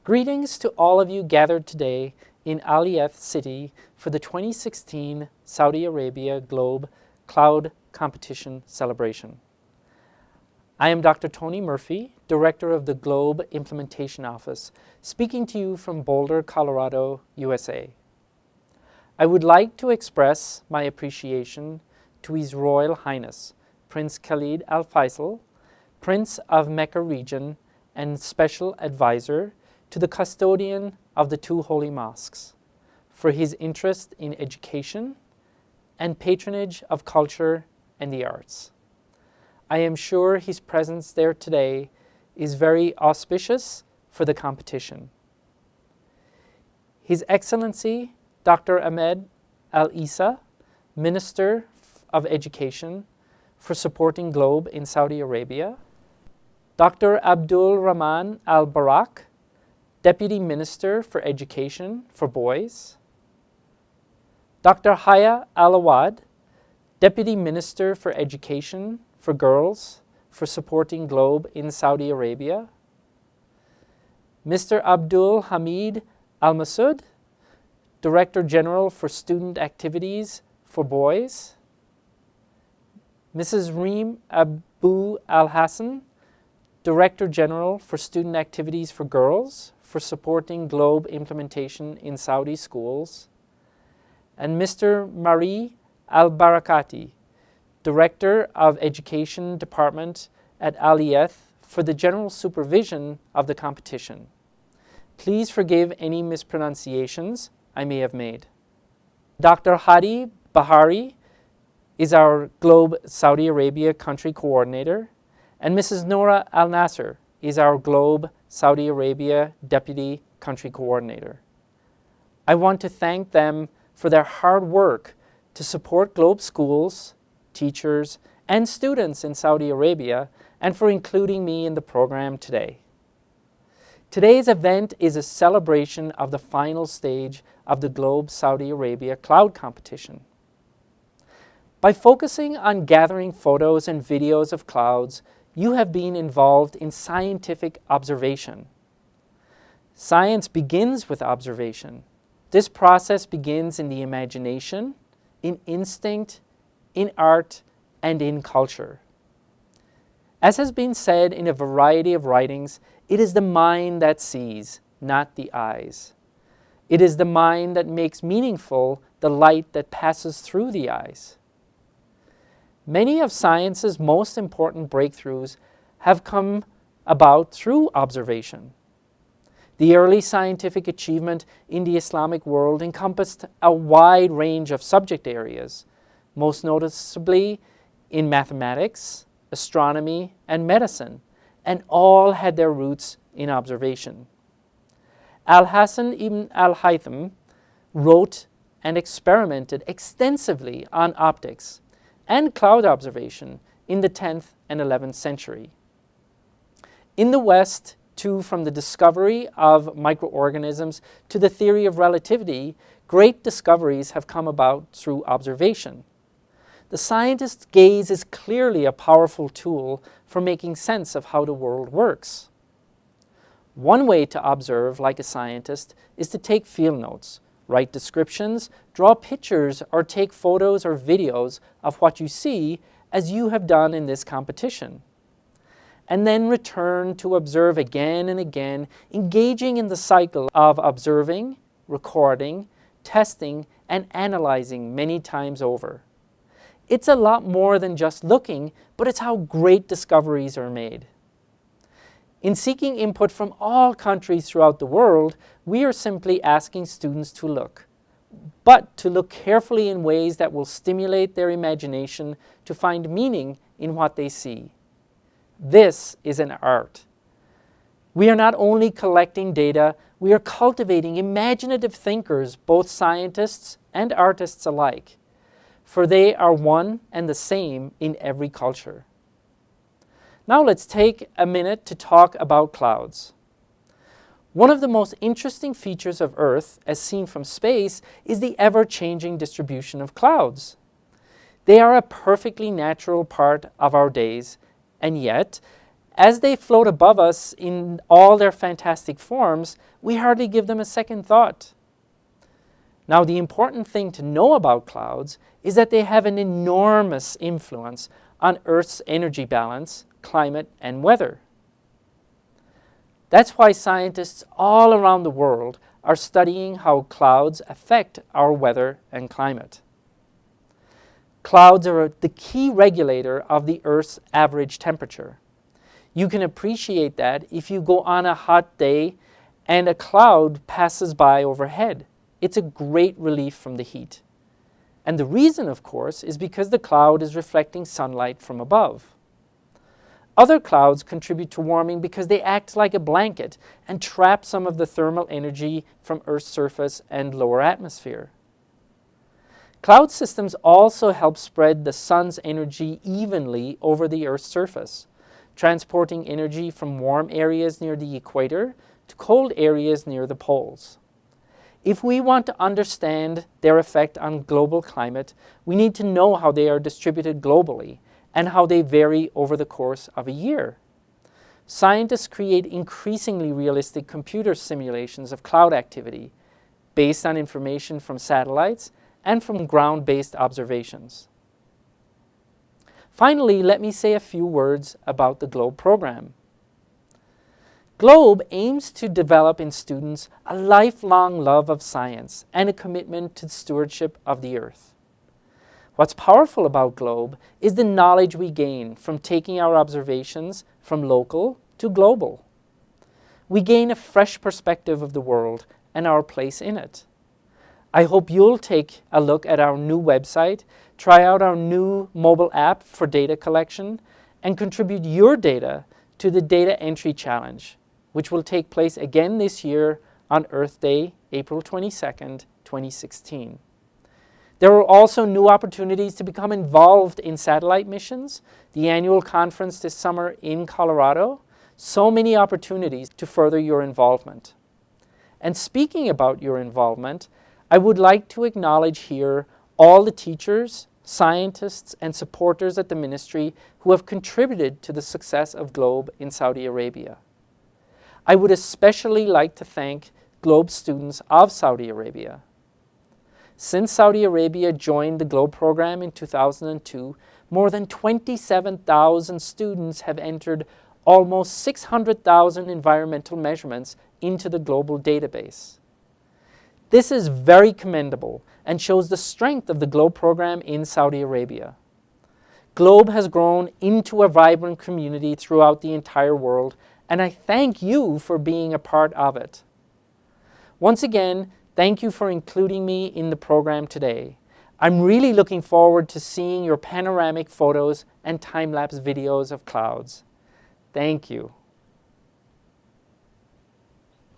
Greetings to all of you gathered today in Al-Liath city for the 2016 Saudi Arabia Globe Cloud Competition Celebration. I am Dr. Tony Murphy, Director of the Globe Implementation Office, speaking to you from Boulder, Colorado, USA. I would like to express my appreciation to His Royal Highness, Prince Khalid Al Faisal, Prince of Mecca Region and Special Advisor to the custodian of the two holy mosques, for his interest in education and patronage of culture and the arts. I am sure his presence there today is very auspicious for the competition. His Excellency Dr. Ahmed Al-Issa, Minister of Education for supporting Globe in Saudi Arabia, Dr. Abdul Rahman Al-Barak, Deputy Minister for Education for Boys, Dr. Haya Al-Awad, Deputy Minister for Education for Girls for supporting Globe in Saudi Arabia, Mr. Abdul Hamid Al-Masood, Director General for Student Activities for Boys, Mrs. Reem Abu Al-Hassan, Director General for Student Activities for Girls for supporting Globe implementation in Saudi schools, and Mr. Mari Al-Barakati, Director of Education Department at Al-Liath for the general supervision of the competition. Please forgive any mispronunciations I may have made. Dr. Hadi Bahari is our Globe Saudi Arabia Country Coordinator, and Mrs. Nora Al-Nasser is our Globe Saudi Arabia Deputy Country Coordinator. I want to thank them for their hard work to support Globe schools, teachers, and students in Saudi Arabia, and for including me in the program today. Today's event is a celebration of the final stage of the Globe Saudi Arabia Cloud Competition. By focusing on gathering photos and videos of clouds, you have been involved in scientific observation. Science begins with observation. This process begins in the imagination, in instinct, in art, and in culture. As has been said in a variety of writings, it is the mind that sees, not the eyes. It is the mind that makes meaningful the light that passes through the eyes. Many of science's most important breakthroughs have come about through observation. The early scientific achievement in the Islamic world encompassed a wide range of subject areas, most noticeably in mathematics, astronomy, and medicine, and all had their roots in observation. Al-Hasan ibn al-Haytham wrote and experimented extensively on optics and cloud observation in the 10th and 11th century. In the West, too, from the discovery of microorganisms to the theory of relativity, great discoveries have come about through observation. The scientist's gaze is clearly a powerful tool for making sense of how the world works. One way to observe like a scientist is to take field notes, write descriptions, draw pictures, or take photos or videos of what you see, as you have done in this competition, and then return to observe again and again, engaging in the cycle of observing, recording, testing, and analyzing many times over. It's a lot more than just looking, but it's how great discoveries are made. In seeking input from all countries throughout the world, we are simply asking students to look, but to look carefully in ways that will stimulate their imagination to find meaning in what they see. This is an art. We are not only collecting data, we are cultivating imaginative thinkers, both scientists and artists alike, for they are one and the same in every culture. Now let's take a minute to talk about clouds. One of the most interesting features of Earth, as seen from space, is the ever-changing distribution of clouds. They are a perfectly natural part of our days, and yet, as they float above us in all their fantastic forms, we hardly give them a second thought. Now, the important thing to know about clouds is that they have an enormous influence on Earth's energy balance, climate, and weather. That's why scientists all around the world are studying how clouds affect our weather and climate. Clouds are the key regulator of the Earth's average temperature. You can appreciate that if you go on a hot day and a cloud passes by overhead. It's a great relief from the heat. And the reason, of course, is because the cloud is reflecting sunlight from above. Other clouds contribute to warming because they act like a blanket and trap some of the thermal energy from Earth's surface and lower atmosphere. Cloud systems also help spread the sun's energy evenly over the Earth's surface, transporting energy from warm areas near the equator to cold areas near the poles. If we want to understand their effect on global climate, we need to know how they are distributed globally and how they vary over the course of a year. Scientists create increasingly realistic computer simulations of cloud activity based on information from satellites and from ground-based observations. Finally, let me say a few words about the GLOBE program. GLOBE aims to develop in students a lifelong love of science and a commitment to stewardship of the Earth. What's powerful about GLOBE is the knowledge we gain from taking our observations from local to global. We gain a fresh perspective of the world and our place in it. I hope you'll take a look at our new website, try out our new mobile app for data collection, and contribute your data to the Data Entry Challenge, which will take place again this year on Earth Day, April 22nd, 2016. There are also new opportunities to become involved in satellite missions, the annual conference this summer in Colorado, so many opportunities to further your involvement. And speaking about your involvement, I would like to acknowledge here all the teachers, scientists, and supporters at the ministry who have contributed to the success of GLOBE in Saudi Arabia. I would especially like to thank GLOBE students of Saudi Arabia. Since Saudi Arabia joined the GLOBE program in 2002, more than 27,000 students have entered almost 600,000 environmental measurements into the global database. This is very commendable and shows the strength of the GLOBE program in Saudi Arabia. GLOBE has grown into a vibrant community throughout the entire world, and I thank you for being a part of it. Once again, thank you for including me in the program today. I'm really looking forward to seeing your panoramic photos and time-lapse videos of clouds. Thank you.